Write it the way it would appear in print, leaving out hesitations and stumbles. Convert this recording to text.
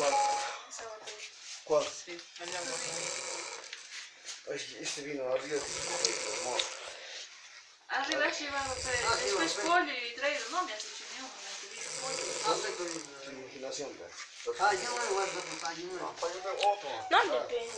¿Cuál? Esa botella. ¿Cuál? Sì, andiamo. Este vino arriba. Arriba lleva después pollo y traído, no me has dicho ni uno, me has dicho pollo. Tu imaginación, ¿verdad? Pagino e guarda, pagino. Poi io otto. Non dipende.